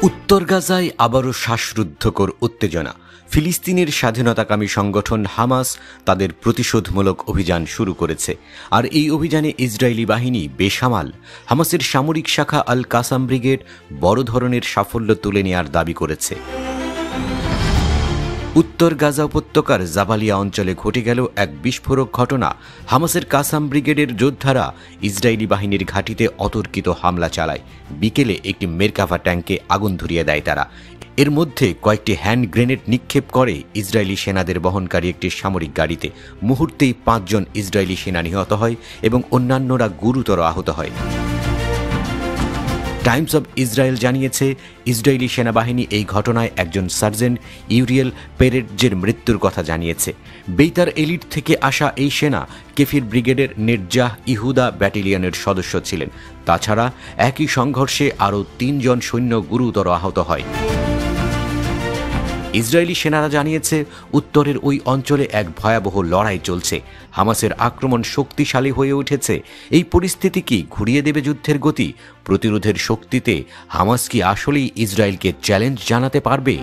উত্তর গাজায় আবারও শ্বাসরুদ্ধকর উত্তেজনা। ফিলিস্তিনের স্বাধীনতাকামী সংগঠন হামাস তাদের প্রতিশোধমূলক অভিযান শুরু করেছে, আর এই অভিযানে ইসরায়েলি বাহিনী বেসামাল। হামাসের সামরিক শাখা আল কাসাম ব্রিগেড বড় ধরনের সাফল্য তুলে নেওয়ার দাবি করেছে। উত্তর গাজা উপত্যকার জাবালিয়া অঞ্চলে ঘটে গেল এক বিস্ফোরক ঘটনা। হামাসের কাসাম ব্রিগেডের যোদ্ধারা ইসরায়েলি বাহিনীর ঘাঁটিতে অতর্কিত হামলা চালায়। বিকেলে একটি মেরকাভা ট্যাঙ্কে আগুন ধরিয়ে দেয় তারা। এর মধ্যে কয়েকটি হ্যান্ড গ্রেনেড নিক্ষেপ করে ইসরায়েলি সেনাদের বহনকারী একটি সামরিক গাড়িতে। মুহূর্তেই 5 জন ইসরায়েলি সেনা নিহত হয় এবং অন্যান্যরা গুরুতর আহত হয়। টাইমস অব ইসরায়েল জানিয়েছে, ইসরায়েলি সেনাবাহিনী এই ঘটনায় একজন সার্জেন্ট ইউরিয়েল পেরেটজের মৃত্যুর কথা জানিয়েছে। বেইতার এলিট থেকে আসা এই সেনা কেফির ব্রিগেডের নেরজাহ ইহুদা ব্যাটালিয়নের সদস্য ছিলেন। তাছাড়া একই সংঘর্ষে আরও 3 জন সৈন্য গুরুতর আহত হয়। ইসরায়েলি সেনারা জানিয়েছে, উত্তরের ওই অঞ্চলে এক ভয়াবহ লড়াই চলছে। হামাসের আক্রমণ শক্তিশালী হয়ে উঠেছে। এই পরিস্থিতি কি ঘুরিয়ে দেবে যুদ্ধের গতি? প্রতিরোধের শক্তিতে হামাস কি আসলেই ইসরায়েলকে চ্যালেঞ্জ জানাতে পারবে?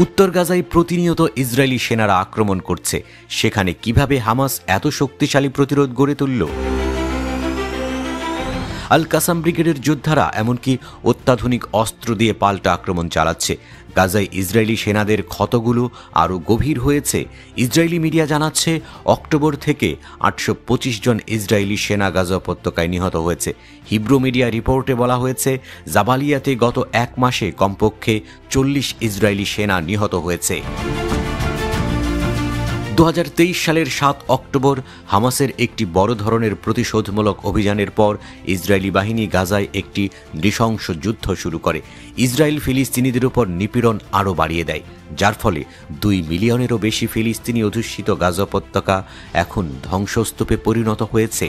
উত্তর গাজায় প্রতিনিয়ত ইসরায়েলি সেনারা আক্রমণ করছে। সেখানে কিভাবে হামাস এত শক্তিশালী প্রতিরোধ গড়ে তুলল? আল কাসাম ব্রিগেডের যোদ্ধারা এমনকি অত্যাধুনিক অস্ত্র দিয়ে পাল্টা আক্রমণ চালাচ্ছে। গাজায় ইসরায়েলি সেনাদের ক্ষতগুলো আরও গভীর হয়েছে। ইসরায়েলি মিডিয়া জানাচ্ছে, অক্টোবর থেকে 825 জন ইসরায়েলি সেনা গাজা উপত্যকায় নিহত হয়েছে। হিব্রু মিডিয়া রিপোর্টে বলা হয়েছে, জাবালিয়াতে গত 1 মাসে কমপক্ষে 40 ইসরায়েলি সেনা নিহত হয়েছে। 2023 সালের 7 অক্টোবর হামাসের একটি বড় ধরনের প্রতিশোধমূলক অভিযানের পর ইসরায়েলি বাহিনী গাজায় একটি নৃশংস যুদ্ধ শুরু করে। ইসরায়েল ফিলিস্তিনিদের উপর নিপীড়ন আরও বাড়িয়ে দেয়, যার ফলে 2 মিলিয়নেরও বেশি ফিলিস্তিনি অধ্যুষিত গাজা উপত্যকা এখন ধ্বংসস্তূপে পরিণত হয়েছে।